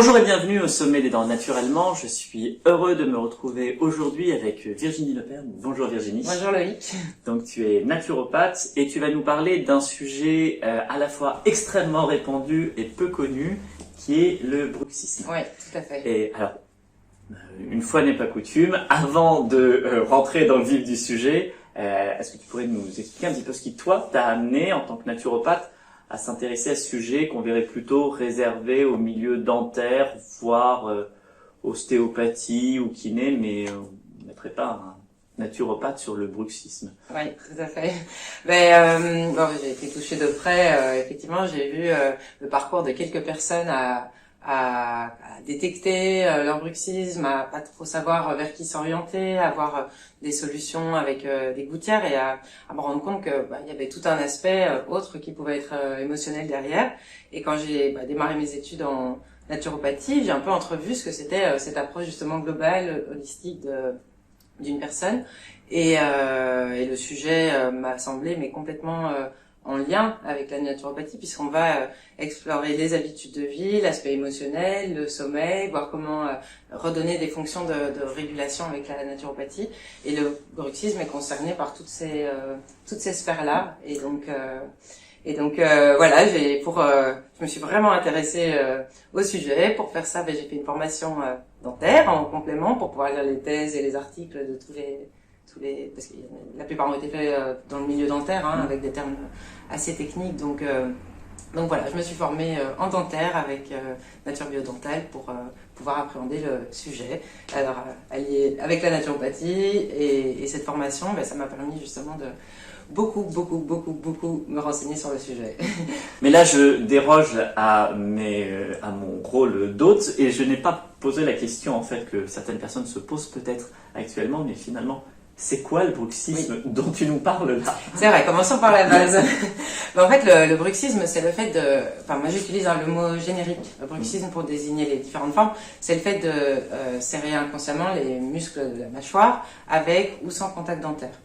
Bonjour et bienvenue au Sommet des Dents Naturellement. Je suis heureux de me retrouver aujourd'hui avec Virginie Leperne. Bonjour Virginie. Bonjour Loïc. Donc tu es naturopathe et tu vas nous parler d'un sujet à la fois extrêmement répandu et peu connu, qui est le bruxisme. Oui, tout à fait. Et alors, une fois n'est pas coutume, avant de rentrer dans le vif du sujet, est-ce que tu pourrais nous expliquer un petit peu ce qui, toi, t'a amené en tant que naturopathe à s'intéresser à ce sujet qu'on verrait plutôt réservé au milieu dentaire, voire ostéopathie ou kiné, mais on ne mettrait pas un naturopathe sur le bruxisme. Oui, tout à fait. Ben, j'ai été touchée de près. Effectivement, j'ai vu le parcours de quelques personnes à détecter leur bruxisme, à pas trop savoir vers qui s'orienter, à avoir des solutions avec des gouttières et à me rendre compte que il y avait tout un aspect autre qui pouvait être émotionnel derrière. Et quand j'ai démarré mes études en naturopathie, j'ai un peu entrevu ce que c'était cette approche justement globale, holistique d'une personne. Et le sujet m'a semblé mais complètement en lien avec la naturopathie, puisqu'on va explorer les habitudes de vie, l'aspect émotionnel, le sommeil, voir comment redonner des fonctions de régulation avec la naturopathie. Et le bruxisme est concerné par toutes ces sphères-là. Et donc voilà, je me suis vraiment intéressée au sujet. Pour faire ça, j'ai fait une formation dentaire en complément pour pouvoir lire les thèses et les articles de tous les parce que la plupart ont été faits dans le milieu dentaire, avec des termes assez techniques. Donc voilà, je me suis formée en dentaire avec nature biodentale pour pouvoir appréhender le sujet. Alors allié avec la naturopathie et cette formation, ça m'a permis justement de beaucoup me renseigner sur le sujet. Mais là, je déroge à mon rôle d'hôte et je n'ai pas posé la question en fait que certaines personnes se posent peut-être actuellement, mais finalement, c'est quoi le bruxisme dont tu nous parles là? C'est vrai, commençons par la base. En fait, le bruxisme, c'est le fait de... Enfin, moi j'utilise le mot générique, le bruxisme, pour désigner les différentes formes. C'est le fait de serrer inconsciemment les muscles de la mâchoire avec ou sans contact dentaire.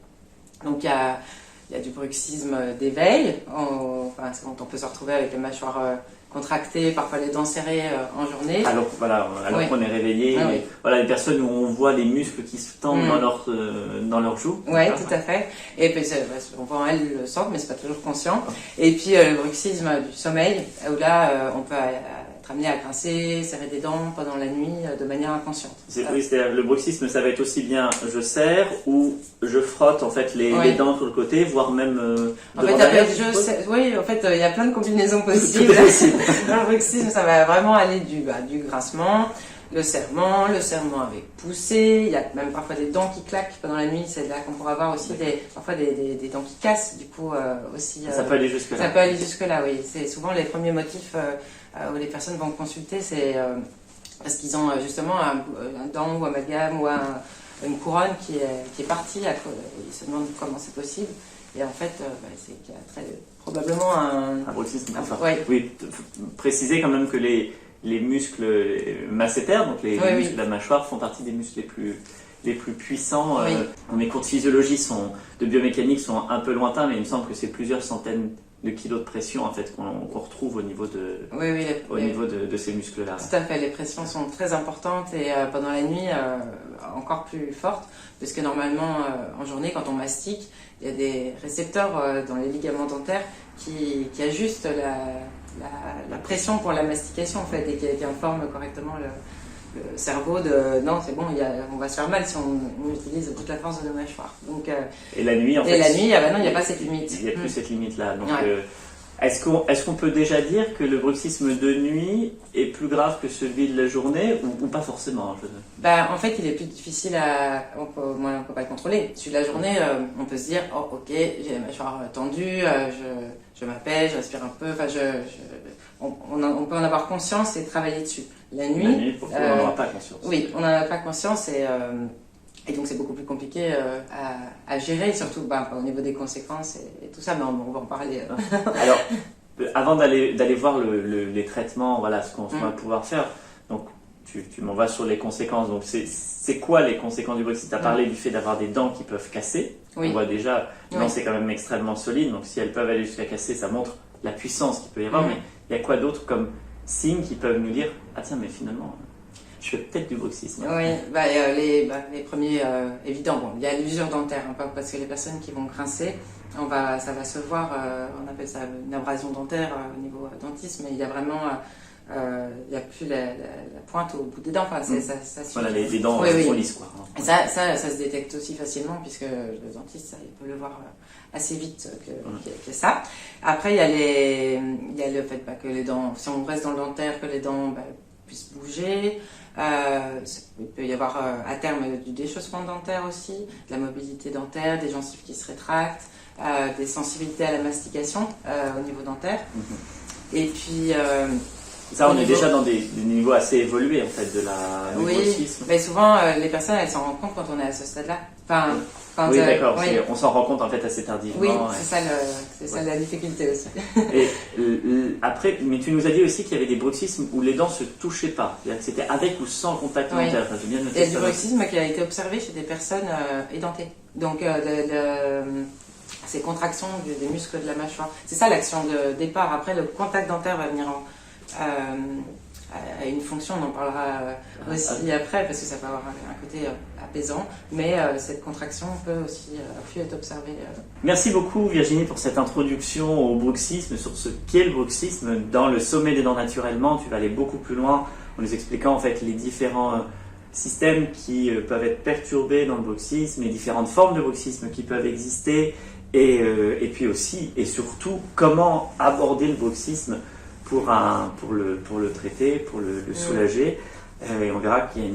Donc il y a du bruxisme d'éveil, quand on peut se retrouver avec les mâchoires contractées, parfois les dents serrées en journée. Alors qu'on est réveillé, voilà, les personnes où on voit les muscles qui se tendent dans leurs joues. Oui, tout à fait. Et puis souvent elles le sentent, mais c'est pas toujours conscient. Et puis le bruxisme du sommeil, où là on peut être amené à grincer, serrer des dents pendant la nuit de manière inconsciente. C'est-à-dire le bruxisme, ça va être aussi bien je serre ou je frotte en fait les dents sur le côté, voire même en fait, il y a plein de combinaisons possibles. Dans le bruxisme, ça va vraiment aller du grincement, le serrement avec poussée. Il y a même parfois des dents qui claquent pendant la nuit. C'est là qu'on pourra avoir aussi parfois des dents qui cassent. Du coup, aussi. Ça peut aller jusque là. Ça peut aller jusque là, oui. C'est souvent les premiers motifs où les personnes vont consulter, c'est parce qu'ils ont justement un dent ou amalgame ou une couronne qui est partie. Ils se demandent comment c'est possible. Et en fait, c'est qu'il y a très probablement un bruxisme. Oui, préciser quand même que les muscles masséters, donc les muscles de la mâchoire, font partie des muscles les plus puissants. Mes cours de physiologie de biomécanique sont un peu lointains, mais il me semble que c'est plusieurs centaines de kilos de pression en fait qu'on retrouve au niveau de ces muscles-là. Tout à fait, les pressions sont très importantes et pendant la nuit encore plus fortes, parce que normalement en journée quand on mastique, il y a des récepteurs dans les ligaments dentaires qui ajustent la pression pour la mastication en fait et qui informent correctement le cerveau de non c'est bon, on va se faire mal si on utilise toute la force de nos mâchoires. Donc, et la nuit en fait. Et la nuit, non, il n'y a pas cette limite. Il n'y a plus cette limite là. Donc est-ce qu'on peut déjà dire que le bruxisme de nuit est plus grave que celui de la journée ou pas forcément? En fait, il est plus difficile on peut pas le contrôler. Celui de la journée, on peut se dire oh ok, j'ai la mâchoire tendue, je m'appelle, je respire un peu. Enfin, on peut en avoir conscience et travailler dessus. La nuit, on n'en aura pas conscience. Oui, on n'en a pas conscience et donc c'est beaucoup plus compliqué à gérer, surtout au niveau des conséquences et tout ça, mais on va en parler. Alors, avant d'aller voir les traitements, voilà ce qu'on va pouvoir faire, donc tu m'envoies sur les conséquences. Donc c'est quoi les conséquences du bruxisme? Tu as parlé du fait d'avoir des dents qui peuvent casser. On voit déjà, c'est quand même extrêmement solide, donc si elles peuvent aller jusqu'à casser, ça montre la puissance qu'il peut y avoir, mais il y a quoi d'autre comme signes qui peuvent nous dire ah tiens, mais finalement, je fais peut-être du bruxisme. Oui, les premiers évidents. Bon, il y a l'usure dentaire, hein, parce que les personnes qui vont grincer, ça va se voir. On appelle ça une abrasion dentaire au niveau dentiste, mais il y a vraiment, il n'y a plus la pointe au bout des dents. Enfin, ça voilà, les dents sont lisses, quoi. Et ça se détecte aussi facilement puisque le dentiste, il peut le voir assez vite que ça. Après, il y a le fait que les dents, si on reste dans le dentaire, que les dents puissent bouger. Il peut y avoir à terme du déchaussement dentaire aussi, de la mobilité dentaire, des gencives qui se rétractent, des sensibilités à la mastication au niveau dentaire. Et puis ça, on est déjà dans des niveaux assez évolués en fait de du bruxisme. Mais souvent les personnes elles s'en rendent compte quand on est à ce stade-là. Oui, d'accord. On s'en rend compte en fait assez tardivement. Oui, c'est ça la difficulté aussi. Et après, mais tu nous as dit aussi qu'il y avait des bruxismes où les dents se touchaient pas. C'est-à-dire que c'était avec ou sans contact dentaire. Enfin, j'ai bien noté. Il y a du bruxisme qui a été observé chez des personnes édentées. Donc ces contractions des muscles de la mâchoire. C'est ça l'action de départ. Après, le contact dentaire va venir à une fonction, on en parlera aussi après, parce que ça peut avoir un côté apaisant, mais cette contraction peut aussi être observée. Merci beaucoup Virginie pour cette introduction au bruxisme, sur ce qu'est le bruxisme. Dans le sommet des dents naturellement, tu vas aller beaucoup plus loin en nous expliquant en fait les différents systèmes qui peuvent être perturbés dans le bruxisme, les différentes formes de bruxisme qui peuvent exister, et puis aussi et surtout comment aborder le bruxisme pour le traiter, pour le soulager. Et on verra qu'il y a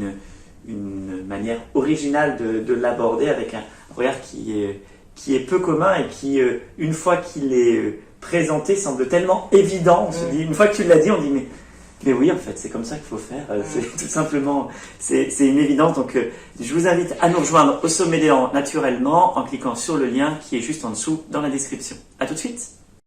une manière originale de l'aborder avec un regard qui est peu commun et qui, une fois qu'il est présenté, semble tellement évident. On se dit, une fois que tu l'as dit, on dit mais oui, en fait, c'est comme ça qu'il faut faire. C'est tout simplement, c'est une évidence. Donc, je vous invite à nous rejoindre au sommet des dents naturellement en cliquant sur le lien qui est juste en dessous dans la description. À tout de suite.